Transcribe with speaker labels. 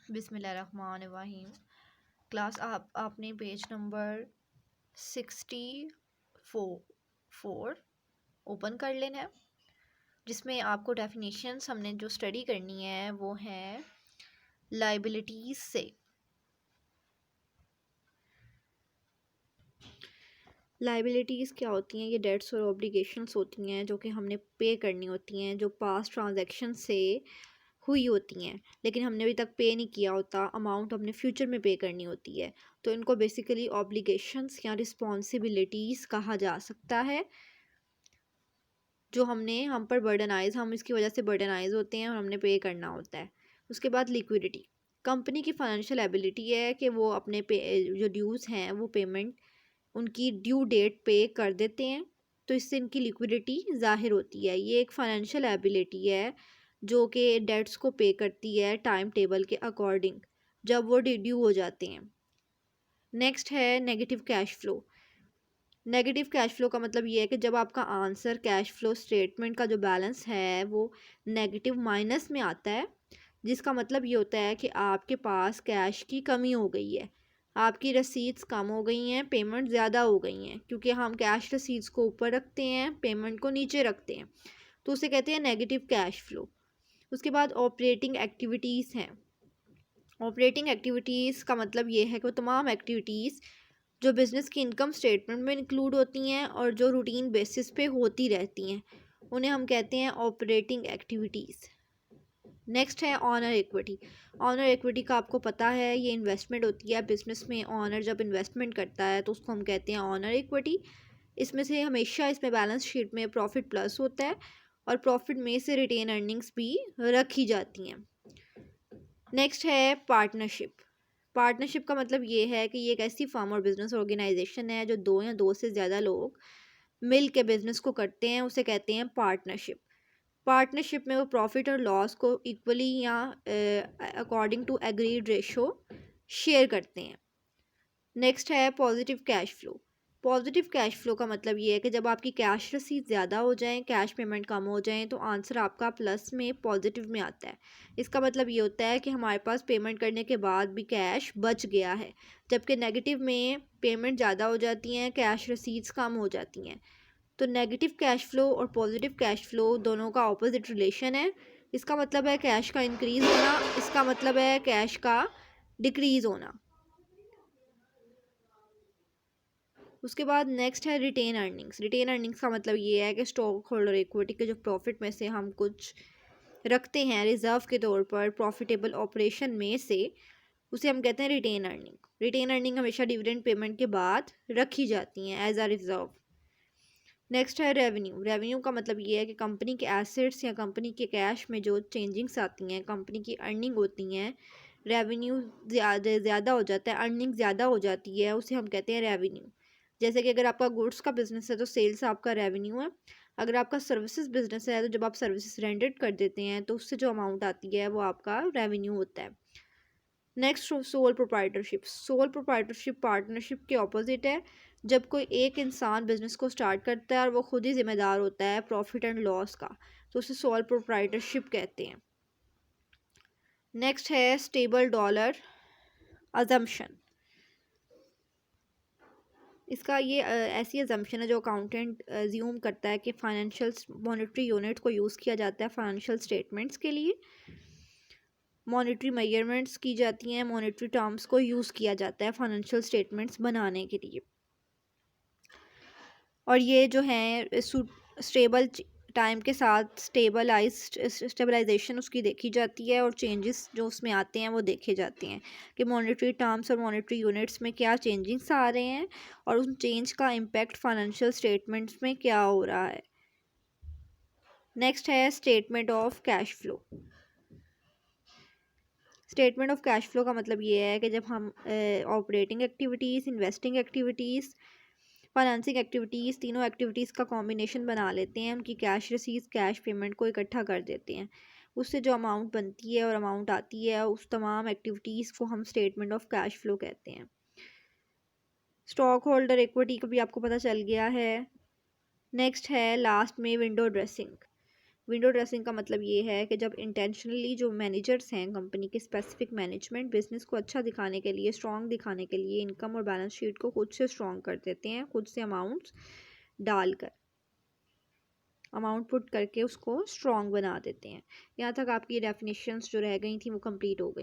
Speaker 1: बिस्मिल्लाहिर्रहमानिर्रहीम। क्लास आपने page number 64 open कर लेना है, जिसमें आपको डेफिनेशंस हमने जो स्टडी करनी है वो है लाइबिलिटीज़ से। लाइबिलिटीज़ क्या होती हैं? ये डेट्स और ऑब्लिगेशंस होती हैं जो कि हमने पे करनी होती हैं, जो पास्ट ट्रांजैक्शन से हुई होती हैं लेकिन हमने अभी तक पे नहीं किया होता, अमाउंट हमने फ्यूचर में पे करनी होती है। तो इनको बेसिकली ऑब्लिगेशंस या रिस्पॉन्सिबिलिटीज़ कहा जा सकता है, जो हम पर बर्डनाइज, हम इसकी वजह से बर्डनाइज होते हैं और हमने पे करना होता है। उसके बाद लिक्विडिटी, कंपनी की फाइनेंशियल एबिलिटी है कि वो अपने पे जो ड्यूज़ हैं वो पेमेंट उनकी ड्यू डेट पे कर देते हैं, तो इससे इनकी लिक्विडिटी ज़ाहिर होती है। ये एक फाइनेंशियल एबिलिटी है जो कि डेट्स को पे करती है टाइम टेबल के अकॉर्डिंग जब वो ड्यू हो जाते हैं। नेक्स्ट है negative cash flow. Negative cash flow का मतलब ये है कि जब आपका आंसर कैश फ्लो स्टेटमेंट का जो बैलेंस है वो नेगेटिव माइनस में आता है, जिसका मतलब ये होता है कि आपके पास कैश की कमी हो गई है, आपकी रसीद्स कम हो गई हैं, पेमेंट ज़्यादा हो गई हैं, क्योंकि हम कैश रसीद्स को ऊपर रखते हैं, पेमेंट को नीचे रखते हैं, तो उसे कहते हैं नेगेटिव कैश फ्लो। उसके बाद ऑपरेटिंग एक्टिविटीज़ हैं। ऑपरेटिंग एक्टिविटीज़ का मतलब ये है कि वो तमाम एक्टिविटीज़ जो बिज़नेस की इनकम स्टेटमेंट में इंक्लूड होती हैं और जो रूटीन बेसिस पे होती रहती हैं, उन्हें हम कहते हैं ऑपरेटिंग एक्टिविटीज़। नेक्स्ट है ऑनर इक्विटी। ऑनर इक्विटी का आपको पता है ये इन्वेस्टमेंट होती है बिज़नेस में। ऑनर जब इन्वेस्टमेंट करता है तो उसको हम कहते हैं ऑनर इक्विटी। इसमें से हमेशा इसमें बैलेंस शीट में प्रॉफिट प्लस होता है और प्रॉफिट में से रिटेन अर्निंग्स भी रखी जाती हैं। नेक्स्ट है पार्टनरशिप। पार्टनरशिप का मतलब ये है कि ये एक ऐसी फर्म और बिजनेस ऑर्गेनाइजेशन है जो दो या दो से ज़्यादा लोग मिल के बिजनेस को करते हैं, उसे कहते हैं पार्टनरशिप। पार्टनरशिप में वो प्रॉफिट और लॉस को इक्वली या according to agreed ratio share करते हैं। नेक्स्ट है positive cash flow. Positive cash flow का मतलब ये है कि जब आपकी कैश रसीद ज़्यादा हो जाए, कैश पेमेंट कम हो जाए, तो आंसर आपका प्लस में पॉजिटिव में आता है। इसका मतलब ये होता है कि हमारे पास पेमेंट करने के बाद भी कैश बच गया है, जबकि नेगेटिव में पेमेंट ज़्यादा हो जाती हैं, कैश रसीद्स कम हो जाती हैं। तो नेगेटिव कैश फ्लो और पॉजिटिव कैश फ्लो दोनों का ऑपोजिट रिलेशन है। इसका मतलब है कैश का इंक्रीज़ होना, इसका मतलब है कैश का डिक्रीज़ होना। उसके बाद नेक्स्ट है रिटेन अर्निंग्स। रिटेन अर्निंग्स का मतलब ये है कि स्टॉक होल्डर इक्विटी के जो प्रॉफिट में से हम कुछ रखते हैं रिजर्व के तौर पर प्रॉफिटेबल ऑपरेशन में से, उसे हम कहते हैं रिटेन अर्निंग। रिटेन अर्निंग हमेशा डिविडेंड पेमेंट के बाद रखी जाती हैं एज अ रिजर्व। नेक्स्ट है रेवेन्यू। रेवेन्यू का मतलब ये है कि कंपनी के एसेट्स या कंपनी के कैश में जो चेंजिंग्स आती हैं, कंपनी की अर्निंग होती हैं, रेवेन्यू ज़्यादा हो जाता है, अर्निंग ज़्यादा हो जाती है, उसे हम कहते हैं रेवेन्यू। जैसे कि अगर आपका गुड्स का बिजनेस है तो सेल्स आपका रेवेन्यू है। अगर आपका सर्विसेज बिजनेस है तो जब आप सर्विसेज रेंडेड कर देते हैं तो उससे जो अमाउंट आती है वो आपका रेवेन्यू होता है। Next sole proprietorship. Sole proprietorship partnership के ऑपोजिट है। जब कोई एक इंसान बिजनेस को स्टार्ट करता है और वो खुद ही जिम्मेदार होता है प्रॉफिट एंड लॉस का, तो उसे सोल प्रोप्राइटरशिप कहते हैं। नेक्स्ट है स्टेबल डॉलर अजम्पशन। इसका ये ऐसी अजम्पशन है जो अकाउंटेंट ज्यूम करता है कि फाइनेंशियल मॉनेटरी यूनिट को यूज़ किया जाता है फाइनेंशियल स्टेटमेंट्स के लिए, मॉनेटरी मेजरमेंट्स की जाती हैं, मॉनेटरी टर्म्स को यूज़ किया जाता है फाइनेंशियल स्टेटमेंट्स बनाने के लिए। और ये जो है स्टेबल टाइम के साथ स्टेबलाइजेशन उसकी देखी जाती है और चेंजेस जो उसमें आते हैं वो देखे जाते हैं कि मॉनेटरी टर्म्स और मॉनेटरी यूनिट्स में क्या चेंजेस आ रहे हैं और उन चेंज का इम्पेक्ट फाइनेंशियल स्टेटमेंट्स में क्या हो रहा है। नेक्स्ट है statement of cash flow. Statement of cash flow का मतलब ये है कि जब हम operating activities, investing activities, financing activities, तीनों एक्टिविटीज़ का कॉम्बिनेशन बना लेते हैं, उनकी कैश रसीद, कैश पेमेंट को इकट्ठा कर देते हैं, उससे जो अमाउंट बनती है और अमाउंट आती है उस तमाम एक्टिविटीज़ को हम स्टेटमेंट ऑफ कैश फ्लो कहते हैं। स्टॉक होल्डर इक्विटी का भी आपको पता चल गया है। नेक्स्ट है लास्ट में विंडो ड्रेसिंग। विंडो ड्रेसिंग का मतलब ये है कि जब इंटेंशनली जो मैनेजर्स हैं कंपनी के, स्पेसिफिक मैनेजमेंट बिजनेस को अच्छा दिखाने के लिए, स्ट्रॉन्ग दिखाने के लिए इनकम और बैलेंस शीट को खुद से स्ट्रॉन्ग कर देते हैं, खुद से अमाउंट्स डालकर, अमाउंट पुट करके उसको स्ट्रॉन्ग बना देते हैं। यहाँ तक आपकी डेफिनेशंस जो रह गई थी वो कंप्लीट हो गई।